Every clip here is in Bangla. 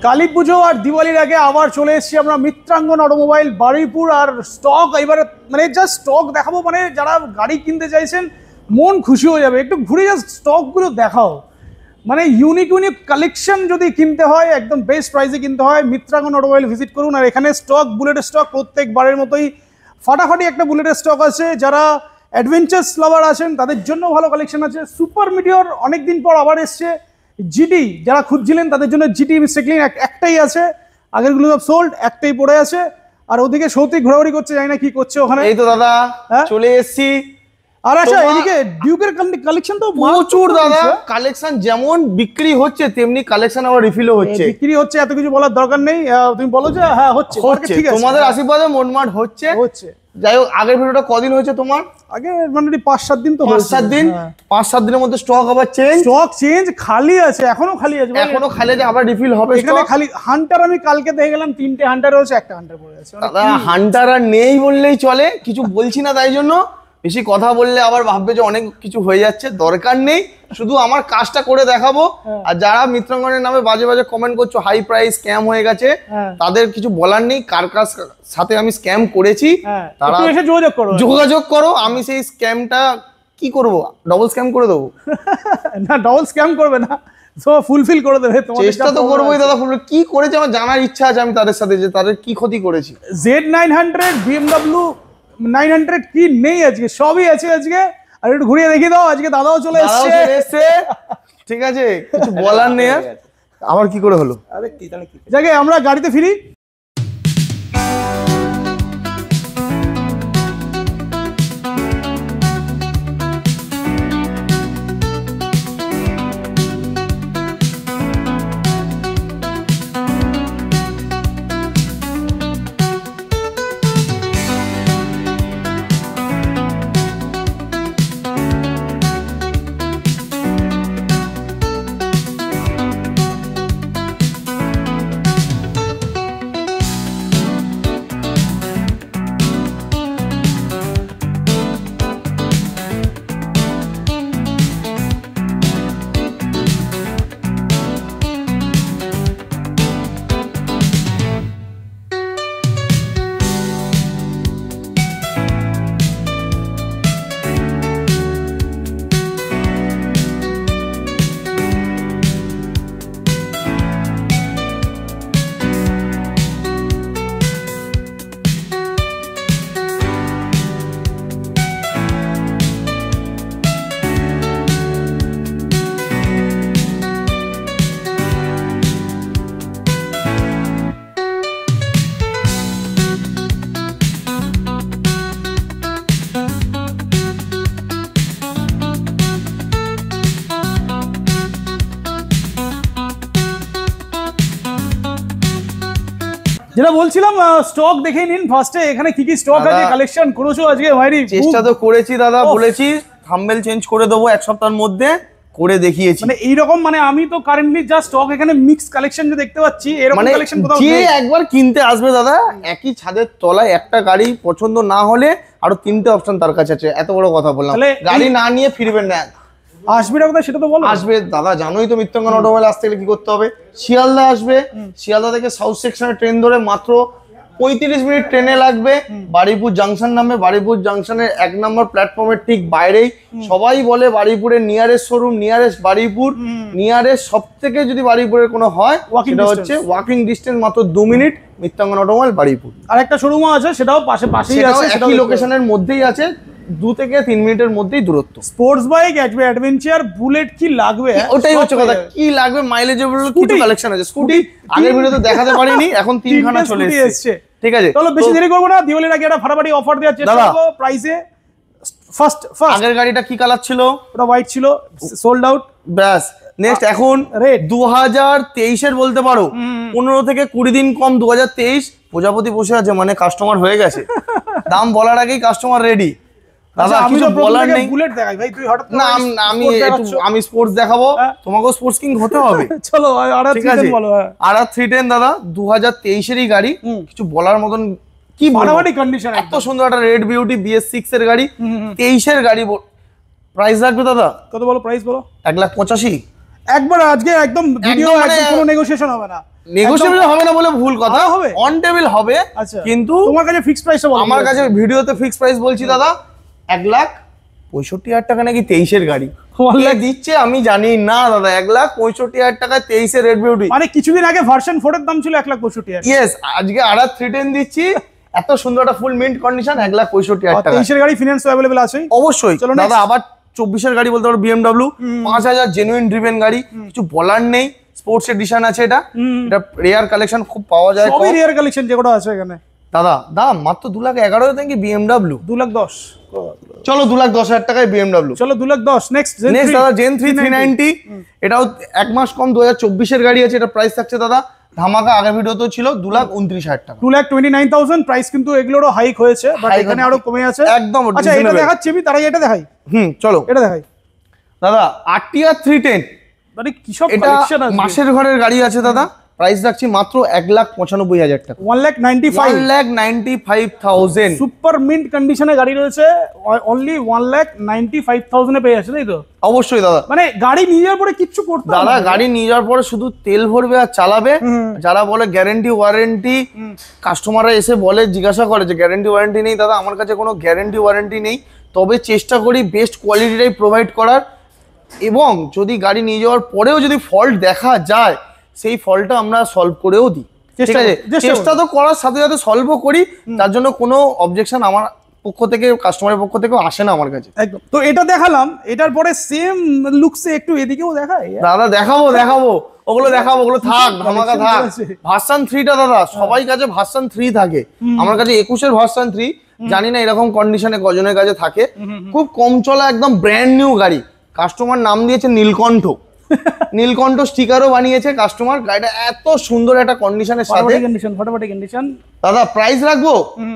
কালী পুজো আর দিওয়ালির আগে আবার চলে এসেছি আমরা মিত্রাঙ্গন অটোমোবাইল বারুইপুর। আর স্টক এবারে মানে জাস্ট স্টক দেখাবো, মানে যারা গাড়ি কিনতে চাইছেন মন খুশি হয়ে যাবে। একটু ঘুরে জাস্ট স্টকগুলো দেখাও, মানে ইউনিক ইউনিক কালেকশন যদি কিনতে হয় একদম বেস্ট প্রাইসে কিনতে হয় মিত্রাঙ্গন অটোমোবাইল ভিজিট করুন। আর এখানে স্টক বুলেটের স্টক প্রত্যেকবারের মতোই ফাটাফাটি একটা বুলেটের স্টক আছে। যারা অ্যাডভেঞ্চার্স লাভার আছেন তাদের জন্য ভালো কালেকশন আছে। সুপার মিটিওর অনেকদিন পর আবার এসছে। জিটি যারা খুঁজছিলেন তাদের জন্য জিটি মিস্টেকলিন একটাই আছে, আগেরগুলো সব সোল্ড, একটাই পড়ে আছে। আর ওদিকে সৌতিক ঘোরাঘুরি করছে, জানি না কি করছে ওখানে। এই তো দাদা চলে এসেছি। আর আচ্ছা এদিকে ডিউকের কালেকশন তো প্রচুর দাদা কালেকশন, যেমন বিক্রি হচ্ছে তেমনি কালেকশন আবার রিফিলও হচ্ছে। বিক্রি হচ্ছে এত কিছু বলার দরকার নেই, তুমি বলো যে হ্যাঁ হচ্ছে, ঠিক আছে তোমাদের আশীর্বাদে মোটমাট হচ্ছে। যাই হোক, আগের ভিডিওটা কদিন হয়েছে তোমার? আগে মানে 5-7 দিন তো, 5-7 দিন। 5-7 দিনের মধ্যে স্টক আবার চেঞ্জ খালি আছে, এখনো খালি আছে, এখনো খালি আছে, আবার রিফিল হবে। এখানে খালি হান্টার আমি কালকে দেখে গেলাম 3টে হান্টার হয়েছে, একটা হান্টার পড়ে আছে। দাদা হান্টার আর নেই বললেই চলে, কিছু বলছি না তাই জন্য। বেশি কথা বললে আবার ভাববে যে অনেক কিছু হয়ে যাচ্ছে, দরকার নেই, শুধু আমার কাজটা করে দেখাবো। আর যারা মিত্রাঙ্গনের নামে বাজে বাজে কমেন্ট করছো হাই প্রাইস স্ক্যাম হয়ে গেছে, তাদের কিছু বলার নেই। কার কার সাথে আমি স্ক্যাম করেছি তারা এসে যোগাযোগ করো। আমি সেই স্ক্যামটা কি করব, ডবল স্ক্যাম করে দেবো। না ডবল স্ক্যাম করবে না, সো ফুলফিল করে দেবে। চেষ্টা তো করবোই দাদা। কি করেছে আমার জানার ইচ্ছা আছে, আমি তাদের সাথে যে তাদের কি ক্ষতি করেছি। Z900 BMW 900 কি নেই আজকে, সবই আছে আজকে। আর একটু ঘুরিয়ে দেখিয়ে দাও, আজকে দাদাও চলে এসেছে। ঠিক আছে, কিছু বলার নেই। আবার কি করে হলো? আরে কি জানি কি, যাকে আমরা গাড়িতে ফিরি। যেটা বলছিলাম স্টক দেখে নিন ফার্স্টে, এখানে কি কি স্টক আছে, কালেকশন করেছো আজকে ভাইরি? চেষ্টা তো করেছি দাদা, বলেছি থাম্বনেল চেঞ্জ করে দেবো এক সপ্তাহের মধ্যে, করে দেখিয়েছি। মানে এইরকম, মানে আমি তো কারেন্টলি জাস্ট স্টক এখানে মিক্স কালেকশন যে দেখতে পাচ্ছি, এরকম কালেকশন কোথাও নেই। যে একবার কিনতে আসবে দাদা, একই ছাদের তলায় একটা গাড়ি পছন্দ না হলে আরো 3টে অপশন তার কাছে আছে। এত বড় কথা বললাম, গাড়ি না নিয়ে ফিরবেন না। আসবে না কোথায় সেটা তো বলো। আসবে দাদা, জানোই তো মিত্রাঙ্গন অটোমোবাইল আসতে গেলে কি করতে হবে। শিয়ালদা আসবে, শিয়ালদা থেকে সাউথ সেকশনে ট্রেন ধরে মাত্র 35 মিনিট ট্রেনে লাগবে। বারুইপুর জাংশন নামবে, বারুইপুর জাংশনের 1 নম্বর প্ল্যাটফর্মের ঠিক বাইরেই। সবাই বলে বারুইপুরের nearest showroom nearest Baruipur, nearest সব থেকে যদি বারুইপুরের কোনো হয় সেটা হচ্ছে ওয়াকিং ডিস্টেন্স মাত্র 2 মিনিট মিত্রাঙ্গন অটোমোবাইল বারুইপুর। আর একটা শোরুম আছে, সেটাও পাশেই আছে, একই লোকেশনের মধ্যেই আছে, 2 থেকে 3 মিনিটের মধ্যেই দূরত্ব। স্পোর্টস বাইক, অ্যাডভেঞ্চার, বুলেট কি লাগবে, ওটাই হচ্ছে কথা। কি লাগবে মাইলেজেবল কিছু কালেকশন আছে। স্কুটি আগের ভিডিওতে দেখাতে পারিনি, এখন 3খানা চলে এসেছে। ঠিক আছে, চলো বেশি দেরি করব না, দিওয়ালির আগে একটা ফাটাফাটি অফার দেওয়ার চেষ্টা করব প্রাইসে। ফার্স্ট আগের গাড়িটা কি কালার ছিল? ওটা হোয়াইট ছিল, সোল্ড আউট। ব্যাস, নেক্সট এখন 2023 এর বলতে পারো 15 থেকে 20 দিন কম 2023 প্রজাপতি বসে আছে, মানে কাস্টমার হয়ে গেছে। দাম বলার আগেই কাস্টমার রেডি। দাদা আমি তো বলার নেই, বুলেট দেখাই ভাই, তুই হঠাৎ না আমি স্পোর্টস দেখাবো, তোমাকেও স্পোর্টস কিং হতে হবে। চলো আর310 বলো। আর310 দাদা 2023 এরই গাড়ি, কিছু বলার মতন কি ফাটাফাটি কন্ডিশন, এত সুন্দর একটা রেড বিউটি BS6 এর গাড়ি, 23 এর গাড়ি। প্রাইস রাখবে দাদা কত বলো? প্রাইস বলো। 1,85,000। একবার আজকে একদম ভিডিও, একদম কোনো নেগোসিয়েশন হবে না। নেগোশিয়েবল হবে না বলে ভুল কথা, আরো হবে? অন টেবিল হবে। আচ্ছা, কিন্তু তোমার কাছে ফিক্সড প্রাইসটা বলো। আমার কাছে ভিডিওতে ফিক্স প্রাইস বলছি দাদা 1,65,000 টাকা নাকি 23-এর গাড়ি দিচ্ছে, আমি জানি না দাদা। 1,65,000 টাকায় 23-এর রেড বিউটি, মানে কিছুদিন আগে ভার্সন 4 এর দাম ছিল 1,65,000। ইয়েস, আজকে আড়া 310 দিচ্ছি, এত সুন্দর একটা ফুল মিন্ট কন্ডিশন 1,65,000 টাকা। 23 এর গাড়ি ফিনান্স अवेलेबल আছে অবশ্যই দাদা। আবার 24-এর গাড়ি বলতে পারো BMW 5,000 জেনুইন ড্রিভেন গাড়ি, কিছু বলার নেই। স্পোর্টস এডিশন আছে এটা, এটা রেয়ার কালেকশন, খুব পাওয়া যায়, সবই রেয়ার কালেকশন যেগুলো আছে এখানে। দাদা দাম মাত্র 2,11,000 থেকে BMW 2,10,000। চলো 2,10,000 টাকায় BMW। চলো 2,10,000। নেক্সট দাদা জেন 3 390, এটাও এক মাস কম 2024-এর গাড়ি আছে। এটা প্রাইস থাকছে দাদা ধামাকা, আগের ভিডিওতেও ছিল 2,29,000 টাকা। 2,29,000 প্রাইস, কিন্তু এগুলোরও হাইক হয়েছে, বাট এখানে আরো কমে আছে একদম। আচ্ছা, এটা দেখাচ্ছি আমি, তার আগে এটা দেখাই। চলো এটা দেখাই দাদা। RTR 310, মানে কি সব এটা কালেকশন আছে। মাসের ঘরের গাড়ি আছে দাদা। প্রাইস রাখছি মাত্র 1,95,000 টাকা। 1,95,000 সুপার মিন্ট কন্ডিশনে গাড়ি রয়েছে, অনলি 1,95,000 এ পেয়ে যাচ্ছে, তাই তো? অবশ্যই দাদা। মানে গাড়ি নিয়ে যাওয়ার পরে কিচ্ছু করতে হবে দাদা না। গাড়ি নিয়ে যাওয়ার পরে শুধু তেল ভরবে আর চালাবে। যারা বলে গ্যারেন্টি ওয়ারেন্টি, কাস্টমাররা এসে বলে, জিজ্ঞাসা করে যে গ্যারেন্টি ওয়ারেন্টি নেই, দাদা আমার কাছে কোনো গ্যারেন্টি ওয়ারেন্টি নেই, তবে চেষ্টা করি বেস্ট কোয়ালিটিটাই প্রোভাইড করার। এবং যদি গাড়ি নিয়ে যাওয়ার পরেও যদি ফল্ট দেখা যায়, সেই ফল্টটা আমরা সলভ করেও দিই, ঠিক আছে? চেষ্টা তো করার সাথে সাথে সলভও করি, তার জন্য কোনো অবজেকশন আমার পক্ষ থেকে, কাস্টমারের পক্ষ থেকেও আসে না আমার কাছে। একদম। তো এটা দেখালাম, এটার পরে সেম লুকসে একটু এদিকেও দেখাই। দাদা দেখাবো ওগুলো দেখাবো, ওগুলো থাক, ধামাকা থাক। ভার্সন 3টা দাদা সবাই কাছে ভার্সন 3 থাকে, আমার কাছে 21-এর ভার্সন 3, জানি না এরকম কন্ডিশনে কজনের কাছে থাকে। খুব কম চলা, একদম ব্র্যান্ড নিউ গাড়ি। কাস্টমার নাম দিয়েছে নীলকণ্ঠ, নীলকণ্ঠ স্টিকারও বানিয়েছে কাস্টমার। গাড়িটা এত সুন্দর একটা কন্ডিশনের সাথে, ফটোফটি কন্ডিশন। দাদা প্রাইস রাখবো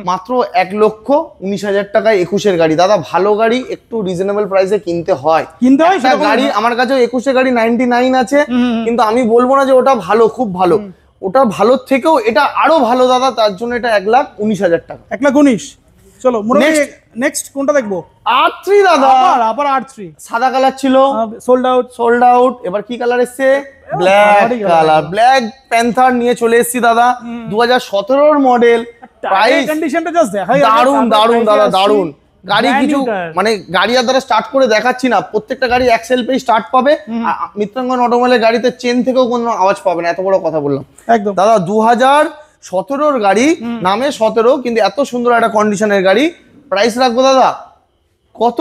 মাত্র 1,19,000 টাকায় 21-এর গাড়ি। দাদা ভালো গাড়ি একটু রিজনেবল প্রাইসে কিনতে হয়। গাড়ি আমার কাছে 21-এর গাড়ি 99 আছে, কিন্তু আমি বলবো না যে ওটা ভালো, খুব ভালো, ওটা ভালোর থেকেও এটা আরো ভালো দাদা, তার জন্য এটা 1,19,000 টাকা। 1,19,000। চলো নেক্সট কোনটা দেখবো? R3 দাদা। আবার R3 সাদা কালার ছিল, সোল্ড আউট। এবার কি কালার এসছে? ব্ল্যাক কালার, ব্ল্যাক প্যান্থার নিয়ে চলে এসেছি দাদা। 2017-এর মডেল। প্রাইস কন্ডিশনটা জাস্ট দেখাই, দারুন দাদা, দারুন গাড়ি। কিছু মানে গাড়ি আর দ্বারা স্টার্ট করে দেখাচ্ছি না, প্রত্যেকটা গাড়ি এক্সেল পেয়ে স্টার্ট পাবে। মিত্রাঙ্গন অটোমোবাইলের গাড়িতে চেন থেকেও কোনো আওয়াজ পাবে না, এত বড় কথা বললাম। একদম দাদা 2017-এর গাড়ি, নামে 17 কিন্তু এত সুন্দর একটা কন্ডিশনের গাড়ি। প্রাইস রাখবো দাদা কত?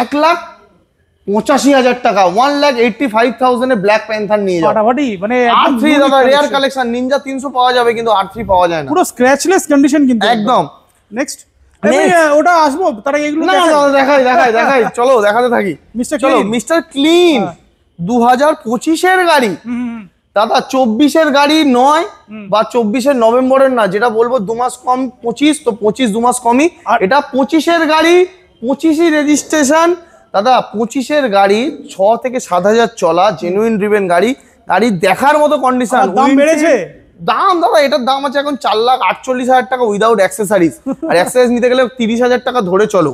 1,85,000 টাকা। 1,85,000 এ ব্ল্যাক প্যান্থার নিয়ে যাও। মানে R3 দাদা রেয়ার কালেকশন, নিনজা 300 পাওয়া যাবে, কিন্তু R3 পাওয়া যায় না, পুরো স্ক্র্যাচলেস কন্ডিশন কিন্তু একদম। নেক্সট ওটা আসবো, তার আগে এগুলো দেখাই চলো দেখাতে থাকি। চলো মিস্টার ক্লিন 2025-এর গাড়ি দাদা, 24-এর গাড়ি নয় বা 24-এর নভেম্বরের না, যেটা বলবো 2 মাস কম 25, তো 25 2 মাস কমই। এটা 25-এর গাড়ি, 25ই রেজিস্ট্রেশন দাদা। 25-এর গাড়ি 6 থেকে 7,000 চলা, জেনুইন ড্রিভেন গাড়ি। গাড়ি দেখার মতো কন্ডিশন। দাম বেড়েছে, দাম দাদা এটার দাম আছে এখন 4,48,000 টাকা উইদাউট অ্যাক্সেসরিজ। আর অ্যাক্সেসরিজ নিতে গেলে 30,000 টাকা ধরে চলো।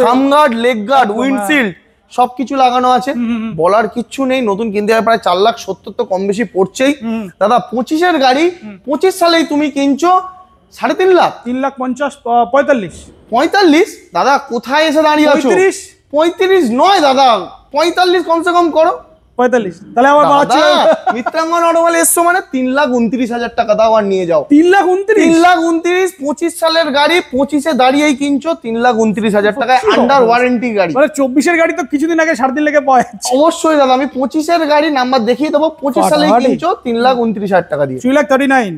সামগার্ড, লেগ গার্ড, উইন্ডশিল্ড সবকিছু লাগানো আছে, বলার কিচ্ছু নেই। নতুন কিনতে হয় প্রায় 4,70,000 তো কম বেশি পড়ছেই দাদা। 25-এর গাড়ি 25 সালেই তুমি কিনছো 3.5 লাখ, 3,50,000, 45 দাদা কোথায় এসে দাঁড়িয়ে আছো? 35 নয় দাদা, 45 কমসে কম করো। 45 তাহলে আবার মিত্রাঙ্গন অটোমোবাইল এসছো মানে 3,29,000 টাকা দাও আর নিয়ে যাও। 3,29,000 25 সালের গাড়ি 25-এ দাঁড়িয়েই কিনছো 3,29,000 টাকায় আন্ডার ওয়ারেন্টি গাড়ি। মানে 24-এর গাড়ি তো কিছুদিন আগে 7 দিন লেগে পাওয়া যাচ্ছে। অবশ্যই দাদা, আমি 25-এর গাড়ি নাম্বার দেখিয়ে দেবো। 25 সালেই কিনছো 3,29,000 টাকা দিয়ে। 3,39,000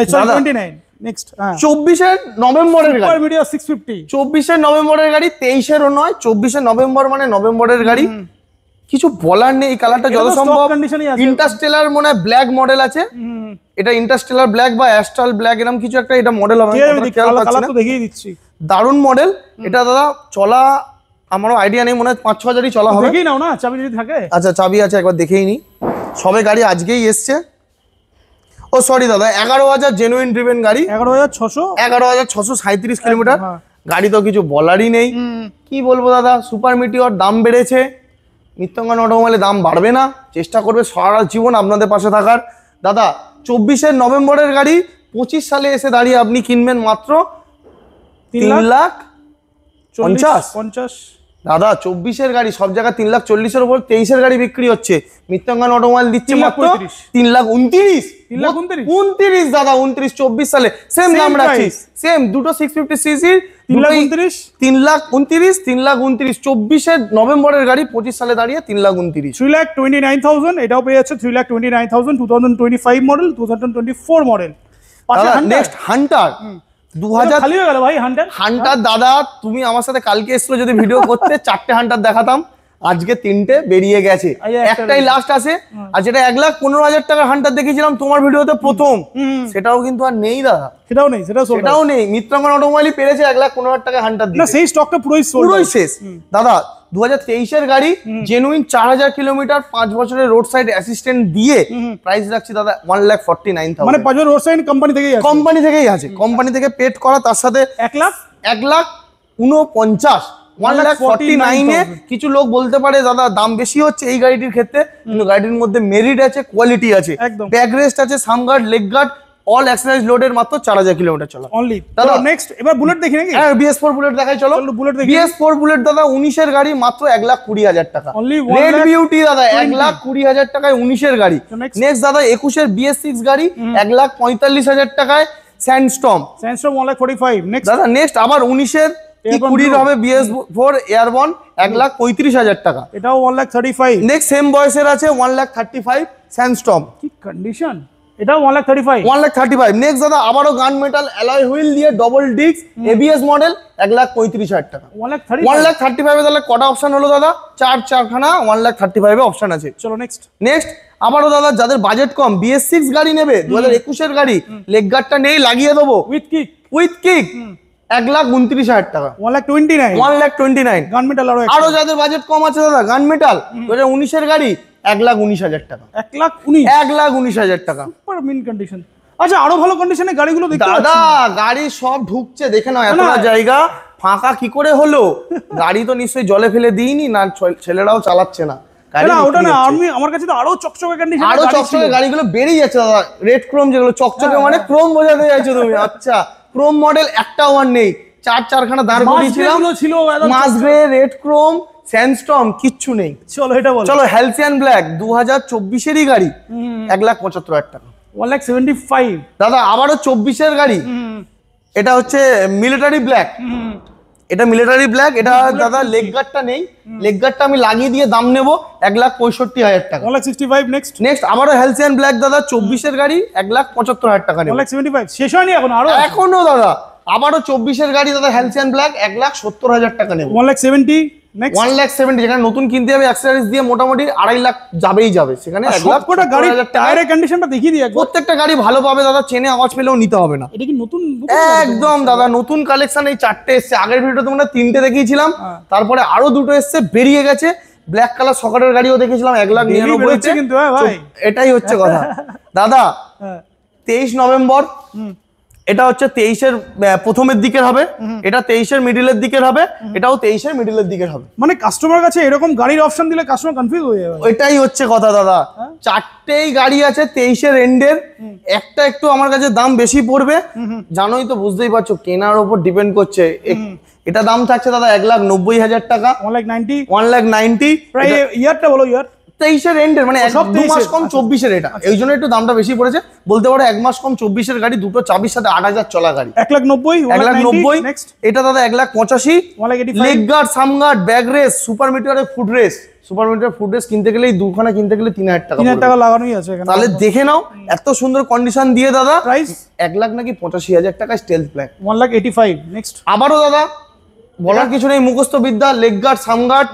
29 নেক্সট। 24-এর নভেম্বরের গাড়ি, 650। 24-এর নভেম্বরের গাড়ি, 23-এরও নয়, 24-এর নভেম্বর মানে নভেম্বরের গাড়ি। কিছু বলার নেই, এই কালারটা যত সম্ভব ইন্টারস্টেলার মনে হয় ব্ল্যাক মডেল আছে। এটা ইন্টারস্টেলার ব্ল্যাক বা অ্যাস্ট্রাল ব্ল্যাক এরকম কিছু একটা এটা মডেল হবে, দেখিয়ে দিচ্ছি। দারুণ মডেল এটা দাদা। চলা আমারও আইডিয়া নেই, মনে হয় 5-6 হাজারই চলা হবে। দেখেই নাও না, চাবি যদি থাকে। আচ্ছা চাবি আছে, একবার দেখেই নি। সবে গাড়ি আজকেই এসছে। ও সরি দাদা, 11,000 জেনুইন ড্রিভেন গাড়ি, 11,637 কিলোমিটার। গাড়ি তো কিছু বলারই নেই, কি বলবো দাদা। সুপার মিটিওর দাম বেড়েছে, মিত্রাঙ্গন অটোমোবাইলে দাম বাড়বে না, চেষ্টা করবে সারা জীবন আপনাদের পাশে থাকার। দাদা 24-এর নভেম্বরের গাড়ি 25 সালে এসে দাঁড়িয়ে আপনি কিনবেন মাত্র 3,50,000 দাদা। 24-এর গাড়ি সব জায়গায় 3,40,000-এর উপর, 23-এর গাড়ি বিক্রি হচ্ছে, মৃত্যঙ্গন অটোমোবাইল দিচ্ছে মাত্র 3,29,000 দাদা। 24 সালে সেম দাম রাখছি, সেম দুটো 650 সিসি 3,29,000, 3,29,000। 24-এর গাড়ি 25 সালে দাঁড়িয়ে 3,29,000, 3,29,000। এটাও পেয়ে যাচ্ছে 3,29,000, 2025 মডেল, 2024 মডেল। নেক্সট হান্টার 2000 খালি হয়ে গেল ভাই হান্টার। হান্টার দাদা তুমি আমার সাথে কালকে এসেছো যদি ভিডিও করতে 4টে হান্টার দেখাতাম, আজকে 3টে বেরিয়ে গেছে, একটাই লাস্ট আছে। আর যেটা 1,15,000 টাকার হান্টার দেখিয়েছিলাম তোমার ভিডিওতে প্রথম, সেটাও কিন্তু আর নেই দাদা, সেটাও নেই। মিত্রাঙ্গন অটোমোবাইলই পেরেছে 1,15,000 টাকা হান্টার দিতে, সেই স্টকটা পুরোই শেষ দাদা। 2023-এর গাড়ি, জেনুইন 4,000 কিলোমিটার, 5 বছরের রোড সাইড অ্যাসিস্ট্যান্ট দিয়ে প্রাইস রাখছি দাদা 1,49,000। মানে 5 বছর রোড সাইড কোম্পানি থেকেই আছে, কোম্পানি থেকে পেড করা, তার সাথে 1,49,000, 1,49,000-এ। কিছু লোক বলতে পারে দাদা দাম বেশি হচ্ছে এই গাড়িটির ক্ষেত্রে, কিন্তু গাড়িটির মধ্যে মেরিট আছে, কোয়ালিটি আছে, ব্যাক রেস্ট আছে, সামগার্ড, লেগ গার্ড, অল এক্সারসাইজ লোডের মাত্র 4,000 কিলোমিটার চলা অনলি। দাদা নেক্সট এবার বুলেট দেখি নাকি? হ্যাঁ BS4 বুলেট দেখাই, চলো বুলেট দেখি। BS4 বুলেট দাদা 19-এর গাড়ি মাত্র 1,20,000 টাকা, রেড বিউটি দাদা 1,20,000 টাকায় 19-এর গাড়ি। নেক্সট দাদা 21-এর BS6 গাড়ি 1,45,000 টাকায় স্যান্ডস্টর্ম 1,45,000। নেক্সট দাদা নেক্সট আবার 19-এর 20 হবে BS4 এয়ারবর্ন 1,35,000 টাকা, এটাও 1,35,000। নেক্সট সেম বয়সের আছে 1,35,000 স্যান্ডস্টর্ম, কি কন্ডিশন, এটাও 1,35,000। নেক্সট দাদা আবারও গান মেটাল অ্যালয় হুইল দিয়ে ডবল ডিস্ক ABS মডেল 1,35,000 টাকা, 1,35,000। তাহলে কটা অপশন হলো দাদা? চারখানা 1,35,000 এ অপশন আছে। চলো নেক্সট আবারও দাদা যাদের বাজেট কম BS6 গাড়ি নেবে, 2021-এর গাড়ি, লেগ গার্ডটা নেই, লাগিয়ে দেবো উইথ কিক 1,29,000 টাকা, 1,29,000। গান মেটাল আরো যাদের বাজেট কম আছে দাদা, গান মেটাল 2019-এর গাড়ি 1,19,000 টাকা, 1,19,000 টাকা, সুপার মিন কন্ডিশন। আচ্ছা আরো ভালো কন্ডিশনে গাড়িগুলো দেখতে পাচ্ছি দাদা, গাড়ি সব ঢুকছে, দেখে নাও এতটা জায়গা ফাঁকা কি করে হলো? গাড়ি তো নিশ্চয়ই জলে ফেলে দিইনি না, ছেলেরাও চালাচ্ছে না। ওটা না, আমার কাছে তো আরো চকচকে কন্ডিশন, আরো চকচকে গাড়িগুলো বেরিয়ে যাচ্ছে দাদা। রেড ক্রোম যেগুলো চকচকে, মানে ক্রোম বোঝাতে চাইছো তুমি? আচ্ছা, ক্রোম মডেল একটাও আর নেই, চারখানা দাঁড় করিয়েছিলাম, মাস গ্রে, রেড ক্রোম, স্যান্ডস্টর্ম কিচ্ছু নেই। চলো হ্যালসিয়ান ব্ল্যাক 2024-এরই গাড়ি 1,75,000 টাকা, 1,75,000 দাদা। আবারও 24-এর গাড়ি, এটা হচ্ছে মিলিটারি ব্ল্যাক, এটা দাদা লেগ গার্ডটা নেই, লেগ গার্ডটা আমি লাগিয়ে দিয়ে দাম নেব 1,65,000 টাকা, 1,65,000। নেক্সট আবারও হ্যালসিয়ান ব্ল্যাক দাদা 24-এর গাড়ি 1,75,000 টাকা নেব, 1,75,000 শেষ হয়নি এখনো দাদা। আবারও 24-এর গাড়ি দাদা হ্যালসিয়ান ব্ল্যাক 1,70,000 টাকা নেব, 1,70,000। 1,70,000 যেখানে নতুন কিনতে হবে অ্যাক্সেসরিজ দিয়ে মোটামুটি 2.5 লাখ যাবে, সেখানে 1,00,000 গাড়ি টায়ারের কন্ডিশনটা দেখিয়ে দিই। প্রত্যেকটা গাড়ি ভালো পাবে দাদা, চেনে আওয়াজ পেলেও নিতে হবে না। এটা কি নতুন? একদম দাদা নতুন কালেকশন, এই 4টে এসছে। আগের ভিডিওতে তোমরা 3টে দেখিয়েছিলাম, তারপরে আরো 2টো এসছে, বেরিয়ে গেছে। ব্ল্যাক কালার সকেটের গাড়িও দেখেছিলাম 1,99,000 কিন্তু ভাই, এটাই হচ্ছে কথা দাদা। 23 নভেম্বর, এটা হচ্ছে 23-এর প্রথমের দিকের হবে, এটা 23-এর মিডলের দিকের হবে, এটাও 23-এর মিডলের দিকের হবে। মানে কাস্টমার কাছে এরকম গাড়ির অপশন দিলে কাস্টমার কনফিউজ হয়ে যাবে, ওইটাই হচ্ছে কথা দাদা। 4টেই গাড়ি আছে 23-এর এন্ডের, একটা একটু আমার কাছে দাম বেশি পড়বে, জানোই তো, বুঝতেই পারছো, কেনার উপর ডিপেন্ড করছে। এটা দাম থাকছে দাদা 1,90,000 টাকা, 1,90,000। প্রায় ইয়ারটা বলো, ইয়ার 23-এর এন্ডের, মানে 2 মাস কম 24-এর, এটা এই জন্য একটু দামটা বেশি পড়েছে। বলতে পারো 1 মাস কম 24-এর গাড়ি, দুটো চাবির সাথে 8,000 চলা গাড়ি, 1,90,000। এটা দাদা 1,85,000। Leg guard, sump guard, back rest, super মিটারের ফুড রেস, কিনতে গেলেই দুখানা কিনতে গেলে 3,000 টাকা, 3,000 টাকা লাগানোই আছে। তাহলে দেখে নাও এত সুন্দর কন্ডিশন দিয়ে দাদা। প্রাইস 1,85,000 টাকা, স্টেলথ ব্ল্যাক 1,85,000। নেক্সট আবারও দাদা বলার কিছু নেই, মুখস্থ বিদ্যা, লেগ গার্ড, সামগার্ড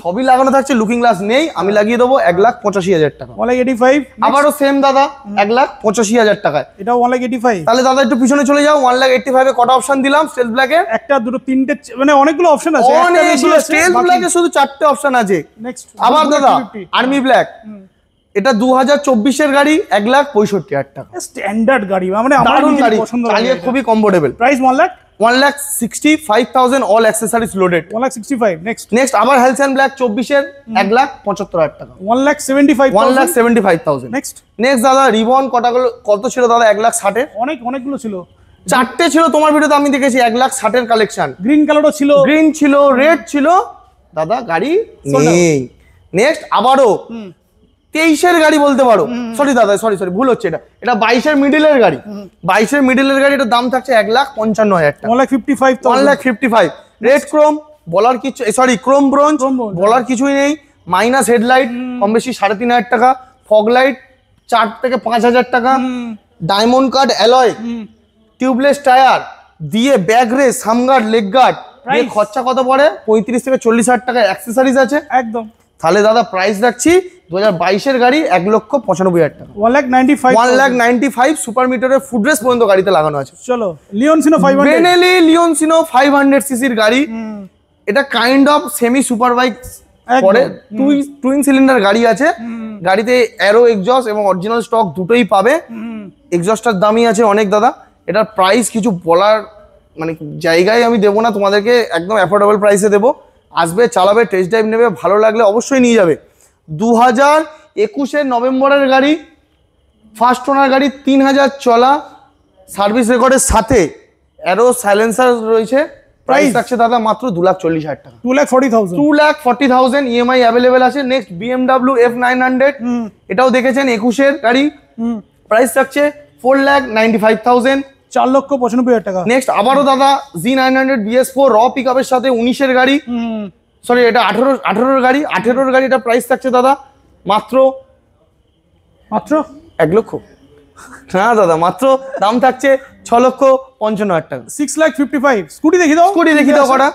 সবই লাগানো থাকছে, লুকিং গ্লাস নেই, আমি লাগিয়ে দেবো 1,85,000 টাকা, 1,85,000। আবারও সেম দাদা 1,85,000 টাকায়, এটাও 1,85,000। তাহলে দাদা একটু পিছনে চলে যাও। 1,85,000 এ কটা অপশন দিলাম? স্টেলথ ব্ল্যাকে 1টা 2টো 3টে, মানে অনেকগুলো অপশন আছে। স্টেলথ ব্ল্যাকে শুধু 4টে অপশন আছে। নেক্সট আবার দাদা আর্মি ব্ল্যাক, এটা 2024-এর গাড়ি 1,65,000 টাকা, স্ট্যান্ডার্ড গাড়ি, মানে আমার পছন্দ, চালিয়ে খুবই comfortable. Price 1,00,000। 1,65,000 all accessories loaded. 1,65,000 next আবার হেলসিয়ান ব্ল্যাক 24-এর 1,75,000 টাকা। 1,75,000 1,75,000 নেক্সট দাদা রিবন কত ছিল দাদা? 1,60,000 অনেকগুলো ছিল, 4টে ছিল তোমার ভিডিওতে আমি দেখেছি। 1,60,000 কালেকশন। গ্রিন কালারও ছিল, গ্রিন ছিল, রেড ছিল দাদা, গাড়ি নেই। নেক্সট আবারও 23-এর গাড়ি বলতে পারো, সরি দাদা সরি ভুল হচ্ছে, এটা 22-এর মিডলের গাড়ি। 22-এর মিডলের গাড়ি, এটার দাম থাকছে 1,55,000 টাকা। 1,55,000 1,55,000 রেড ক্রোম, বলার কিছু, সরি ক্রোম ব্রোঞ্জ, বলার কিছুই নেই। মাইনাস হেডলাইট কম বেশি 3,500 টাকা। ফগ লাইট 4 থেকে 5,000 টাকা। Diamond cut alloy, tubeless tyre দিয়ে ব্যাক রেস, সামগার্ড, লেগ গার্ড দিয়ে খরচা কত পড়ে? 35 থেকে 40,000 টাকা অ্যাক্সেসরিজ আছে একদম। তাহলে দাদা প্রাইস রাখছি 2022-এর গাড়ি 1,95,000 টাকা। 1,95,000 সুপার মিটারের ফুডরেস পর্যন্ত গাড়িতে লাগানো আছে। চলো লিওনসিনো 500, বেনেলি লিওনসিনো 500 সিসির গাড়ি। এটা kind of semi super bike পরে, টুইন সিলিন্ডার গাড়ি আছে। গাড়িতে অ্যারো এক্সজস্ট এবং অরিজিনাল স্টক দুটোই পাবে। এক্সজস্টটার দামই আছে অনেক দাদা। এটার প্রাইস কিছু বলার মানে জায়গায় আমি দেবো না তোমাদেরকে, একদম অ্যাফোর্ডেবল প্রাইসে দেবো। আসবে, চালাবে, টেস্ট ড্রাইভ নেবে, ভালো লাগলে অবশ্যই নিয়ে যাবে। 2021-এর নভেম্বরের গাড়ি, ফার্স্ট ওনার গাড়ি, 3,000 চলা, সার্ভিস রেকর্ডের সাথে অ্যারো সাইলেন্সার রয়েছে। প্রাইস থাকছে দাদা মাত্র 2,40,000 টাকা। 2,40,000 2,40,000 ইএমআই অ্যাভেলেবেল আছে। নেক্সট BMW F900, এটাও দেখেছেন 21-এর গাড়ি। প্রাইস থাকছে 4,95,000, 4,95,000 টাকা। নেক্সট আবারও দাদা Z900 BS4 র পিকআপের সাথে 19-এর গাড়ি, সরি এটা 18-এর গাড়ি। 18-এর গাড়ি, এটা প্রাইস থাকছে দাদা মাত্র 1 লক্ষ। হ্যাঁ দাদা, মাত্র দাম থাকছে 6,55,000 টাকা। 6,55,000 স্কুটি দেখি দাও, কটা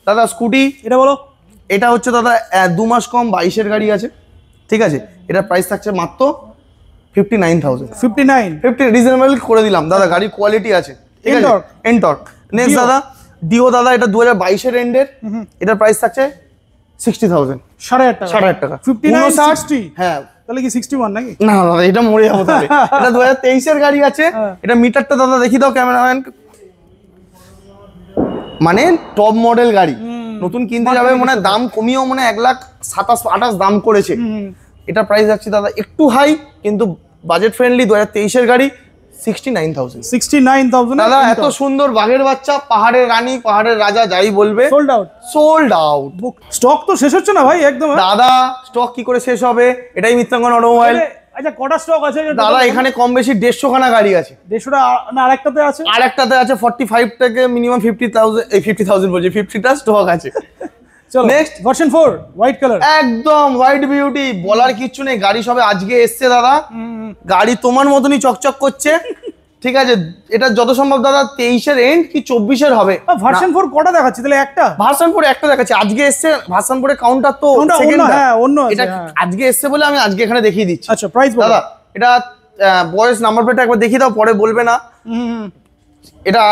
দাদা স্কুটি। এটা বলো। এটা হচ্ছে দাদা 2 মাস কম 22-এর গাড়ি আছে, ঠিক আছে। এটার প্রাইস থাকছে মাত্র 59,000। 59 রিজনেবল করে দিলাম দাদা, গাড়ির কোয়ালিটি আছে, ঠিক আছে। এনটর্ক। নেক্সট দাদা ডিও দাদা, এটা 2022-এর এন্ডের। এটার প্রাইস থাকছে 60,000, 6,500 টাকা। 59 60, হ্যাঁ তাহলে কি 61 নাকি? না দাদা, এটা মরে যাবো তাহলে। এটা 2023-এর গাড়ি আছে। এটা মিটারটা দাদা দেখি দাও ক্যামেরাম্যান, মানে টপ মডেল গাড়ি। নতুন কিনতে যাবে মানে দাম কমিয়েও মানে 1,27,28 দাম করেছে। এটা প্রাইস যাচ্ছে দাদা একটু হাই, কিন্তু বাজেট ফ্রেন্ডলি। 2023-এর গাড়ি 69,000 দাদা। এত সুন্দর বাঘের বাচ্চা, পাহাড়ের রানী, পাহাড়ের রাজা, যাই বলবে, সোল্ড আউট। স্টক তো শেষ হচ্ছে না ভাই একদম। দাদা স্টক কি করে শেষ হবে? এটাই মিত্রাঙ্গন অটোমোবাইল। আচ্ছা কটা স্টক আছে দাদা? এখানে কম বেশি 150 খানা গাড়ি আছে। 150টা না? আরেকটাতে আছে, 45 থেকে মিনিমাম 50,000 বলছি, 50টা স্টক আছে। চলো নেক্সট ভার্সন 4 হোয়াইট কালার, একদম হোয়াইট বিউটি, বলার কিচ্ছু নেই। গাড়ি সবে আজকে এসছে দাদা, গাড়ি তোমার মতনই চকচক করছে, ঠিক আছে। এটা যত সম্ভব দাদা 23-এর এন্ড কি 24-এর হবে। ভার্সন 4 কটা দেখাচ্ছে তাহলে? একটা ভার্সন 4 একটা দেখাচ্ছে, আজকে এসছে। ভার্সন 4 এর কাউন্টার তো সেকেন্ড, হ্যাঁ অন্য আছে। এটা আজকে এসছে বলে আমি আজকে এখানে দেখিয়ে দিচ্ছি। আচ্ছা প্রাইস বলো দাদা। এটা বয়স নাম্বার প্লেটটা একবার দেখিয়ে দাও, পরে বলবে না। এটা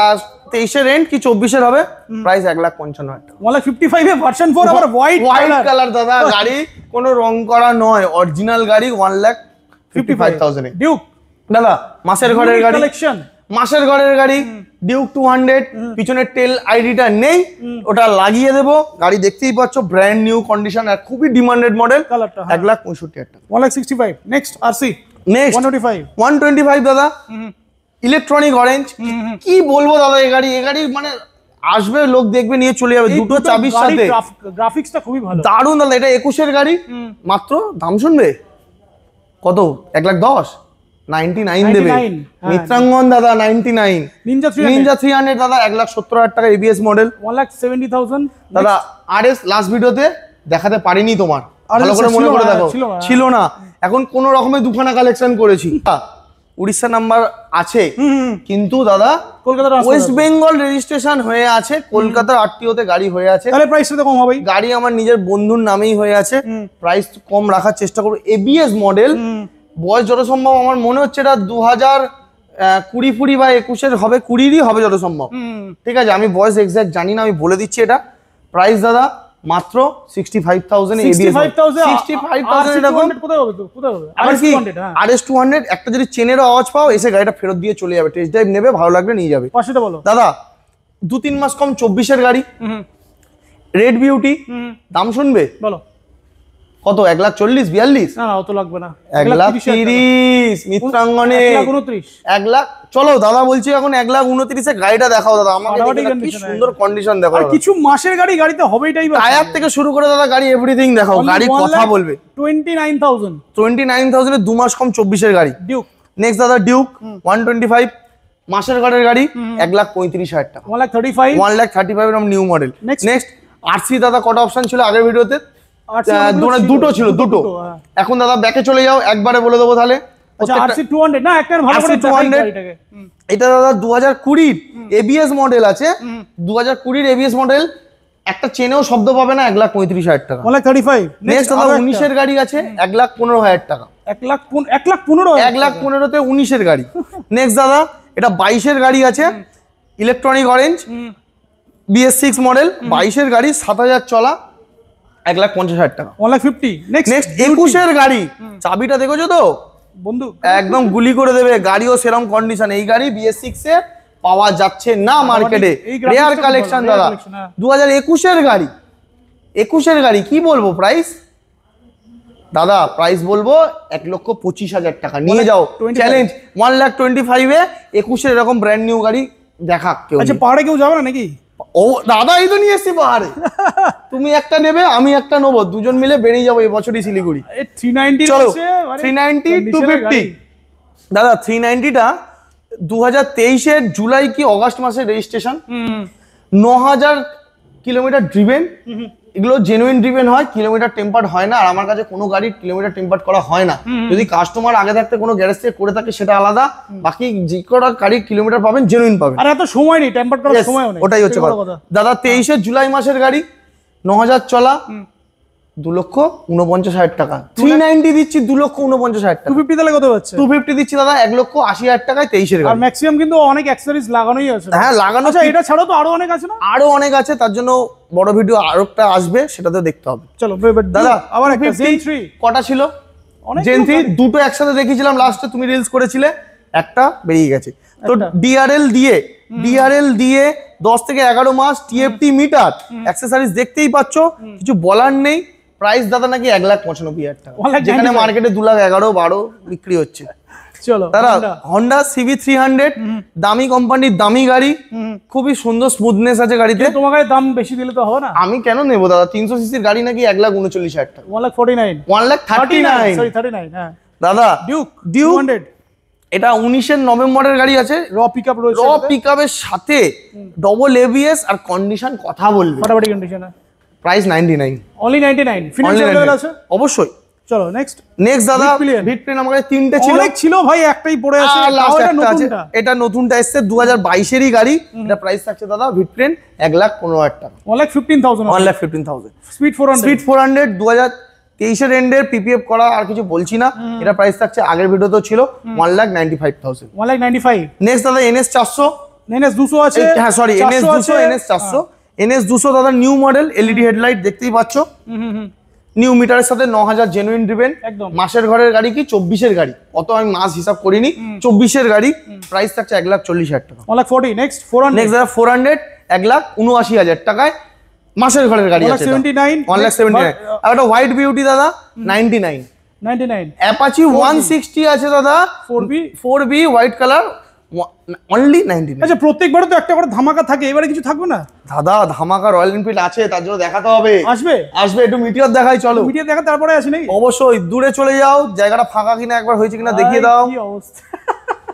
23-এর এন্ড কি 24-এর হবে। প্রাইস 1,55,000 টাকা। 1,55,000 এ ভার্সন 4 আবার হোয়াইট কালার দাদা। গাড়ি কোনো রং করা নয়, অরিজিনাল গাড়ি। 1,55,000 এ ডিউক দাদা। মাসের ঘরের গাড়ি, মাসের ঘরের গাড়ি ডিউক 200। পিছনের টেল আইডিটা নেই, ওটা লাগিয়ে দেবো। গাড়ি দেখতেই পাচ্ছ, ব্র্যান্ড নিউ কন্ডিশন, আর খুবই ডিমান্ডেড মডেল। 1,65,000 টাকা। 1,65,000 নেক্সট আরসি। নেক্সট 125 দাদা, ইলেকট্রনিক অরেঞ্জ। কি বলবো দাদা, এই গাড়ি মানে আসবে, লোক দেখবে, নিয়ে চলে যাবে। দুটো চাবির সাথে, গ্রাফিক্সটা খুবই ভালো, দারুণ দাদা। এটা 21-এর গাড়ি, মাত্র দাম শুনবে কত? 1,10,000 99 দেবে মিত্রাঙ্গন দাদা। 99 নিনজা 300 দাদা। 1,70,000 টাকা এবিএস মডেল। 1,70,000 দাদা। আরএস লাস্ট ভিডিওতে দেখাতে পারিনি তোমার, ভালো করে মনে করে দেখো, ছিল না। এখন কোন রকমের দুখানা কালেকশন করেছি। উড়িষ্যা নাম্বার আছে, কিন্তু দাদা কলকাতার ওয়েস্ট বেঙ্গল রেজিস্ট্রেশন হয়ে আছে, কলকাতার আরটিওতে গাড়ি হয়ে আছে। তাহলে প্রাইসটা কম হবে। গাড়ি আমার নিজের বন্ধুর নামেই হয়ে আছে, প্রাইস কম রাখার চেষ্টা করব। এবিএস মডেল, বয়স যত সম্ভব আমার মনে হচ্ছে এটা 2020 বা 21-এর হবে, 20-ই হবে যত সম্ভব, ঠিক আছে। আমি বয়স এক্সাক্ট জানি না, আমি বলে দিচ্ছি। এটা প্রাইস দাদা মাত্র 65,000 এবিএস। 65,000 এরকম কোথায় হবে? আবার কি আরএস 200 একটা যদি চেনেরও আওয়াজ পাও, এসে গাড়িটা ফেরত দিয়ে চলে যাবে। টেস্ট ড্রাইভ নেবে, ভালো লাগলে নিয়ে যাবে। পাশেটা বলো দাদা। 2-3 মাস কম 24-এর গাড়ি, হুম রেড বিউটি, দাম শুনবে বলো কত? 1,40,42? না না অত লাগবে না, 1,30,000 মিত্রাঙ্গনে 1,29,000 1,00,000। চলো দাদা বলছি এখন 1,29,000 গাড়িটা দেখাও দাদা আমাকে, ফাটাফাটি দেখে কি condition সুন্দর কন্ডিশন দেখো আর দাদা। কিছু মাসের গাড়িতে হবেই টাইপ টায়ার থেকে শুরু করে দাদা গাড়ি এভরিথিং দেখাও, গাড়ি কথা বলবে। 29,000 29,000 এ 2 মাস কম 24-এর গাড়ি। ডিউক নেক্সট দাদা ডিউক 125 মাসের গাড়ির গাড়ি 1,35,000 টাকা, 1,35,000 1,35,000 এরকম new model. Next. Next RC দাদা কটা অপশন ছিল আগের ভিডিওতে? RC দুটো ছিল, দুটো। হ্যাঁ। এখন দাদা ব্যাকে চলে যাও, একবারে বলে দেবো তাহলে। আচ্ছা RC 200 না একটা ভালো করে RC 200 গাড়িটাকে এটা দাদা 2020 এবিএস মডেল আছে, 2020 এবিএস মডেল, একটা চেনেও শব্দ পাবে না, 1,35,000 টাকা। 1,35,000 নেক্সট দাদা 19-এর গাড়ি আছে 1,15,000 টাকা, 1,15,000 1,15,000-তে 19-এর গাড়ি। নেক্সট দাদা এটা 22-এর গাড়ি আছে, ইলেকট্রনিক অরেঞ্জ BS6 মডেল, 22-এর গাড়ি, 7,000 চলা, 1,50,000 টাকা। 1,50,000 নেক্সট 21-এর গাড়ি, চাবিটা দেখেছো তো? বন্ধু একদম গুলি করে দেবে, গাড়িও সেরকম কন্ডিশন। এই গাড়ি BS6 এ পাওয়া যাচ্ছে না মার্কেটে, এই graphics রেয়ার টা কালেকশন rare দাদা। collection, হ্যাঁ। 2021-এর গাড়ি, 21-এর গাড়ি কি বলবো প্রাইস দাদা? প্রাইস বলবো 1,25,000 টাকা, নিয়ে যাও 25,000 চ্যালেঞ্জ। 1,25,000 এ 21-এর এরকম ব্র্যান্ড নিউ গাড়ি দেখা কেউ আচ্ছা নেই। পাহাড়ে কেউ যাবে না নাকি? ও দাদা এই তো নিয়ে এসছি পাহাড়ে, তুমি একটা নেবে আমি একটা নেবো, দুজন মিলে বেরিয়ে যাবো এই বছরই শিলিগুড়ি। এই 390 চলো আছে, মানে 390 condition এর 250 গাড়ি। দাদা 390টা 2023-এর জুলাই কি অগাস্ট মাসে রেজিস্ট্রেশন, 9,000 কিলোমিটার ড্রিভেন। এগুলো জেনুইন ড্রিভেন হয়, কিলোমিটার টেম্পার্ড হয় না। আর আমার কাছে কোনো গাড়ির কিলোমিটার টেম্পার্ড করা হয় না। যদি কাস্টমার আগে থাকতে কোনো গ্যারেজ থেকে করে থাকে সেটা আলাদা, বাকি যে কোনো গাড়ির কিলোমিটার পাবেন জেনুইন পাবেন। আর এত সময় নেই টেম্পার করার Yes, সময়ও নেই, ওটাই হচ্ছে এটাই বড় কথা। দাদা 23-এর জুলাই মাসের গাড়ি 9,000 চলা, 2,49,000 টাকা। 390 দিচ্ছি 2,49,000 টাকা। 250 তাহলে কত হচ্ছে? 250 দিচ্ছি দাদা 1,80,000 টাকায় 23-এর আর গাড়ি। ম্যাক্সিমাম কিন্তু অনেক অ্যাক্সেসরিজ লাগানোই আছে। হ্যাঁ লাগানো, আচ্ছা এটা ছাড়াও তো আরো অনেক আছে না? আরো অনেক আছে, তার জন্য বড় ভিডিও আরেকটা আসবে, সেটাতে দেখতে হবে। চলো দাদা আবার একটা 250 Zen 3 কটা ছিল? অনেক Zen 3 দুটো একসাথে দেখিয়েছিলাম লাস্টে, তুমি রিলস করেছিলে, একটা বেরিয়ে গেছে। তো একটা। ডিআরএল দিয়ে 10 থেকে 11 মাস টিএফটি মিটার অ্যাক্সেসরিজ দেখতেই পাচ্ছো, কিছু বলার নেই। প্রাইস দাদা নাকি 1,95,000 টাকা, 1,95,000 যেখানে মার্কেটে 2,11,12 বিক্রি হচ্ছে। চলো দাদা হন্ডা সিভি 300 দামি কোম্পানির দামি গাড়ি, খুবই সুন্দর স্মুথনেস আছে গাড়িতে। তোমার কাছে দাম বেশি দিলে তো হবে না। আমি কেন নেবো দাদা? 300 সিসির গাড়ি নাকি 1,39,000 টাকা, 1,49,000 1,39,000। সরি 39 হ্যাঁ। দাদা ডিউক ডিউক 200 এটা 19-এর নভেম্বরের গাড়ি আছে, র পিকআপ রয়েছে, র পিকআপের সাথে ডবল এবিএস আর কন্ডিশন কথা বলবে। ফাটাফাটি condition price 99, only 99 finance available আছে। অবশ্যই। চলো নেক্সট দাদা Vitpillion। ভিটপ্লেন আমার কাছে 3টে ছিল, অনেক ছিল ভাই, একটাই পড়ে আছে, আর লাস্ট তাও এটা একটা আছে, নতুনটা। এটা নতুনটা এসেছে 2022-এরই গাড়ি। এটা প্রাইস থাকছে দাদা ভিটপ্লেন 1,15,000 টাকা, 1,15,000 1,15,000। স্পিড 400 স্পিড 400 2023-এর এন্ডের পিপিএফ করা, আর কিছু বলছি না। এটা প্রাইস থাকছে আগের ভিডিওতেও ছিল 1,95,000। 1,95,000 নেক্সট দাদা NS 400, NS 200 আছে, হ্যাঁ সরি NS 200, NS 400, NS 200 দাদা নিউ মডেল, এলইডি হেডলাইট দেখতেই পাচ্ছ, নিউ মিটারের সাথে 9,000 জেনুইন ড্রিভেন। একদম। মাসের ঘরের গাড়ি কি 24-এর গাড়ি, অত আমি মাস হিসাব করিনি, 24-এর গাড়ি। প্রাইস থাকছে 1,40,000 টাকা। 1,40,000 নেক্সট 400 নেক্সট দাদা 400 1,79,000 টাকায় মাসের ঘরের গাড়ি আছে, 1,79,000 1,79,000। আর একটা হোয়াইট বিউটি দাদা 99, 99 অ্যাপাচি 160 আছে দাদা 4B হোয়াইট কালার, অনলি 99। আচ্ছা প্রত্যেকবারে তো একটা করে ধামাকা থাকে, এবারে কিছু থাকবে না? দাদা ধামাকা রয়্যাল এনফিল্ড আছে, তার জন্য দেখাতে হবে। আসবে একটু মিটিওর দেখাই চলো। ভিডিও দেখা তারপরে আসি নাকি? অবশ্যই দূরে চলে যাও, জায়গাটা ফাঁকা কিনা একবার হয়েছে কিনা দেখিয়ে দাও, কি অবস্থা।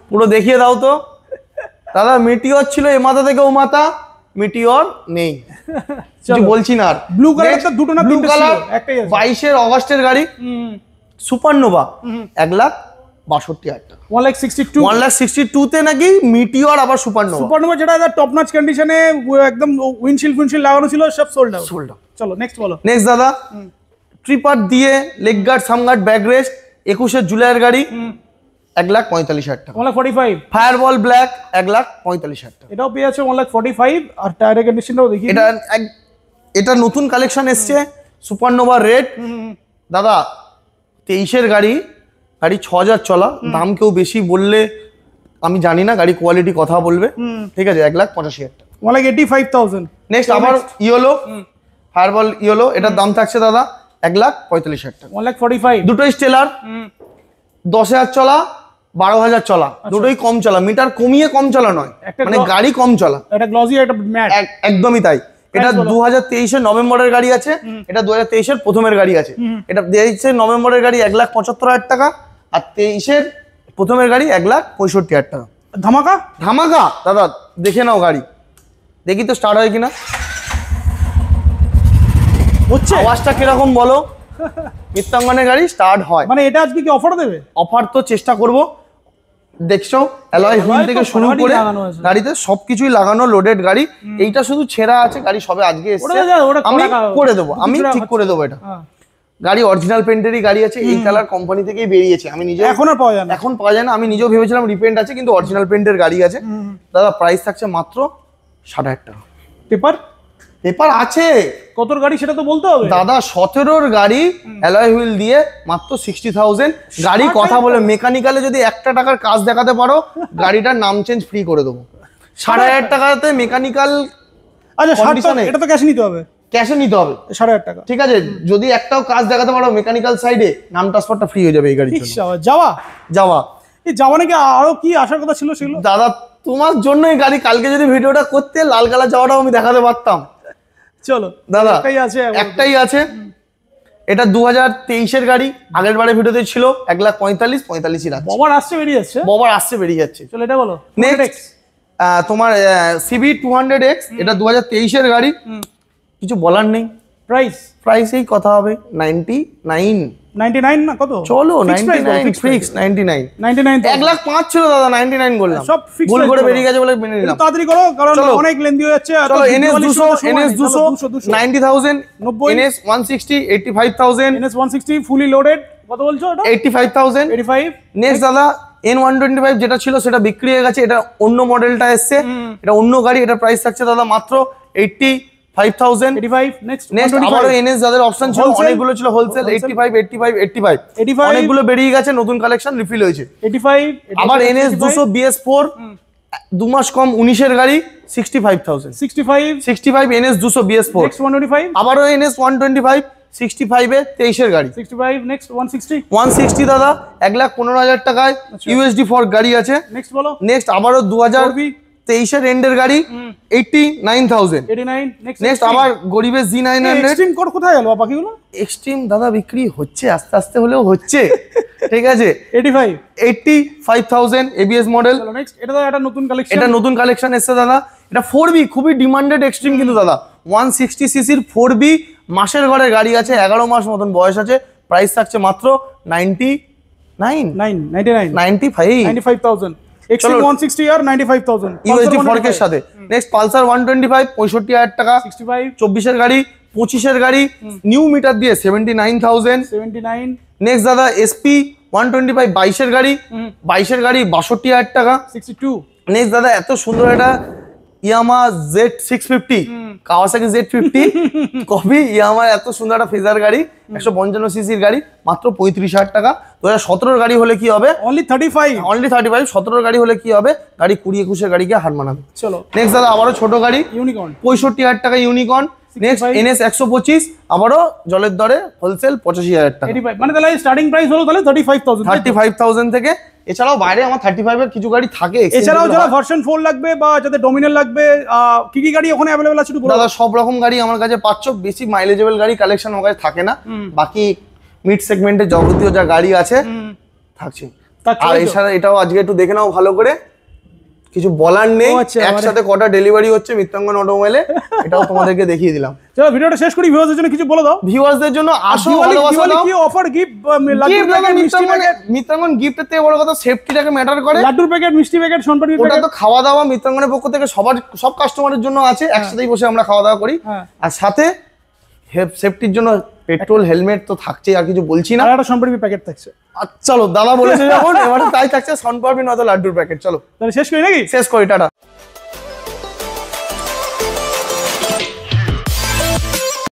পুরো দেখিয়ে দাও তো। দাদা মিটিওর ছিল এ মাথা থেকে ও মাথা, মিটিওর নেই, কিছু বলছি না। আর ব্লু কালারটা দুটো না ব্লু তিনটে কালার ছিল, একটাই আছে। 22-এর অগাস্টের গাড়ি সুপারনোভা 1,62,000 টাকা। 1,62,000 1,62,000 নাকি মিটিওর আবার সুপারনোভা। সুপারনোভা যেটা টপ নচ কন্ডিশনে একদম উইন্ডশিল্ড লাগানো ছিল, সব সোল্ড আউট। Sold out. চলো নেক্সট বলো। নেক্সট দাদা ট্রিপার দিয়ে leg guard sump guard back rest 21-এর জুলাইয়ের গাড়ি 1,45,000 টাকা। 1,45,000 ফায়ারবল ব্ল্যাক 1,45,000 টাকা। এটাও পেয়ে আছে 1,45,000। আর টায়ারের কন্ডিশনটাও দেখি। এটা নতুন কালেকশন এসছে সুপারনোভা রেড। দাদা 23-এর গাড়ি 6,000 চলা, দাম কেউ বেশি বললে আমি জানি না, গাড়ি কোয়ালিটি কথা বলবে, ঠিক আছে। 1,85,000 টাকা। 1,85,000। নেক্সট আবার ইয়েলো, ফায়ারবল ইয়েলো, এটার দাম থাকছে দাদা 1,45,000 টাকা। 1,45,000। দুটোই স্টেলার, 10,000 চলা, 12,000 চলা, দুটোই কম চলা, মিটার কমিয়ে কম চলা নয়, মানে গাড়ি কম চলা। এটা গ্লসি, এটা ম্যাট। একদমই তাই। এটা 2023 এর নভেম্বরের গাড়ি আছে, এটা 2023 এর প্রথমের গাড়ি আছে। এটা 2023 এর নভেম্বরের গাড়ি 1,75,000 টাকা, আর 23 এর প্রথমের গাড়ি 1,65,000 টাকা। ধামাকা ধামাকা দাদা, দেখে নাও গাড়ি, দেখি তো স্টার্ট হয় কিনা, হচ্ছে আওয়াজটা কিরকম বলো। মিত্রাঙ্গনের গাড়ি স্টার্ট হয়। মানে এটা আজকে কি অফার দেবে? অফার তো চেষ্টা করব। দেখছো অ্যালয় হুইল থেকে শুরু করে গাড়িতে সবকিছুই লাগানো, লোডেড গাড়ি। এইটা শুধু ছেঁড়া আছে, গাড়ি সবে আজকে এসেছে, আমি করে দেবো, আমি ঠিক করে দেবো। এটা গাড়ি অরিজিনাল পেন্টেরই গাড়ি আছে, এই কালার কোম্পানি থেকেই বেরিয়েছে। আমি নিজে এখন আর পাওয়া যায় না, এখন পাওয়া যায় না। আমি নিজেও ভেবেছিলাম রিপেন্ট আছে, কিন্তু অরিজিনাল পেন্টের গাড়ি আছে দাদা। প্রাইস থাকছে মাত্র 60,000 টাকা। পেপার পেপার আছে, কতর গাড়ি সেটা তো বলতে হবে দাদা। 17 গাড়ি অ্যালয় হুইল দিয়ে মাত্র 60,000 গাড়ি। কথা বলে মেকানিক্যালে যদি 1 টাকার কাজ দেখাতে পারো, গাড়িটার নাম চেঞ্জ ফ্রি করে দেবো। 60,000 টাকাতে মেকানিক্যাল। আচ্ছা, এটা তো ক্যাশ নিতে হবে, ক্যাশে নিতে হবে 60,000 টাকা। ঠিক আছে, যদি একটাও কাজ দেখাতে পারো মেকানিক্যাল সাইডে, নাম ট্রান্সফারটা ফ্রি হয়ে যাবে এই গাড়ির জন্য। যাওয়া যাওয়া এই যাওয়া নাকি আরো কি আসার কথা ছিল সেগুলো? দাদা তোমার জন্যই গাড়ি, কালকে যদি ভিডিওটা করতে লাল কালার যাওয়াটাও আমি দেখাতে পারতাম। চলো দাদা, একটাই আছে। এটা 2023 এর গাড়ি, আগের বারে ভিডিওতে ছিল 1,45,000 আছে। ববার আসছে বেরিয়ে যাচ্ছে, ববার আসছে বেরিয়ে যাচ্ছে। চলো এটা বলো। নেক্সট তোমার CB 200X, এটা 2023 এর গাড়ি, কিছু বলার নেই। প্রাইসেই কথা হবে 99 না কত? চলো 99 ফিক্স 99 1,05,000 ছিল দাদা, 99 বললাম, সব ফিক্স ভুল করে বেরিয়ে গেছে বলে মেনে নিলাম। তাড়াতাড়ি করো কারণ অনেক লেন্দি হয়ে যাচ্ছে। চলো NS 200 90,000, NS 160 85,000, NS 160 ফুলি লোডেড কত বলছো এটা? 85,000। নেক্সট দাদা N125 যেটা ছিল সেটা বিক্রি হয়ে গেছে, এটা অন্য মডেলটা এসছে, এটা অন্য গাড়ি। এটা প্রাইস থাকছে দাদা মাত্র 85,000। নেক্সট আবারও NS যাদের অপশন ছিল, অনেকগুলো ছিল হোলসেল, 85 অনেকগুলো বেরিয়ে গেছে, নতুন কালেকশন রিফিল হয়েছে। 85 আবার NS 200 BS4 2 মাস কম 19 এর গাড়ি 65 NS 200 BS4। নেক্সট 125 আবারও NS 125 65 এ 23 এর গাড়ি 65। নেক্সট 160 দাদা 1,15,000 টাকায় USD ফর গাড়ি আছে। নেক্সট বলো। নেক্সট আবারও 2023 এর এন্ডের গাড়ি 89,000। নেক্সট আবার গরিবের Z900। এক্সট্রিম কোড কোথায় গেল বাকিগুলো? এক্সট্রিম দাদা বিক্রি হচ্ছে, আস্তে আস্তে হলেও হচ্ছে। ঠিক আছে, 85,000 ABS মডেল। চলো নেক্সট, এটা তো একটা নতুন কালেকশন, এটা নতুন কালেকশন এসেছে দাদা। এটা 4B, খুবই ডিমান্ডেড এক্সট্রিম কিন্তু দাদা। 160 সিসির 4B, মাসের ঘরে গাড়ি আছে, 11 মাস মতন বয়স আছে। প্রাইস থাকছে মাত্র 95,000 এক্সট্রিম 160 আর 95,000 USD ফরকের সাথে। নেক্সট পালসার 125 65,000 টাকা 65। 24 এর গাড়ি, 25 এর গাড়ি, নিউ মিটার দিয়ে 79,000। নেক্সট দাদা SP 125 22 এর গাড়ি, 22 এর গাড়ি 62,000 টাকা 62। নেক্সট দাদা এত সুন্দর একটা ইয়ামা Z650, কাওয়াসাকি Z50 কপি ইয়ামা, এত সুন্দর একটা ফেজার গাড়ি, 155 সিসির গাড়ি, মাত্র 35,000 টাকা। 2017 গাড়ি হলে কি হবে? অনলি 35। 17 গাড়ি হলে কি হবে? গাড়ি 20-21 গিয়ে হার মানাবে। চলো নেক্সট দাদা আবারও ছোট গাড়ি ইউনিকর্ন 65,000 টাকা ইউনিকর্ন। নেক্সট NS 125, আবারও জলের দরে হোলসেল 85,000 টাকা। 85 মানে তাহলে স্টার্টিং প্রাইস হলো তাহলে 35,000 থেকে। এছাড়াও বাইরে আমার 35 এর কিছু গাড়ি থাকে। এছাড়াও যারা ভার্সন 4 লাগবে বা যাদের ডমিনার লাগবে, কি কি গাড়ি ওখানে अवेलेबल আছে একটু বলো। দাদা সব রকম গাড়ি আমার কাছে পাচ্ছ, বেশি মাইলেজেবল গাড়ি কালেকশন আমার কাছে থাকে না, বাকি মিড সেগমেন্টে যাবতীয় যা গাড়ি আছে থাকছে। আর এছাড়া এটাও আজকে একটু দেখে নাও ভালো করে, কিছু বলার নেই। একসাথে কটা ডেলিভারি হচ্ছে মিত্রাঙ্গন অটোমোবাইলে, এটাও তোমাদেরকে দেখিয়ে দিলাম। চলো ভিডিওটা শেষ করি, ভিউয়ারদের জন্য কিছু বলে দাও। ভিউয়ারদের জন্য আসো, ভালোবাসা দাও। কি অফার গিফট মিত্রাঙ্গন গিফটের থেকে বড় কথা সেফটিটাকে ম্যাটার করে। লাড্ডুর প্যাকেট, মিষ্টি প্যাকেট, শনপাপড়ি প্যাকেট, ওটা তো খাওয়া দাওয়া মিত্রাঙ্গনের পক্ষ থেকে সব কাস্টমারের জন্য আছে, একসাথেই বসে আমরা খাওয়া দাওয়া করি। আর সাথে সেফটির জন্য পেট্রোল, হেলমেট তো থাকছেই, আর কিছু বলছি না। আর একটা শনপাপড়ি প্যাকেট থাকছে। চলো দাদা বলেছে যখন, এবারে তাই থাকছে শনপাপড়ি নয়তো লাড্ডুর প্যাকেট। চলো তাহলে শেষ করি নাকি? শেষ করি, টাটা।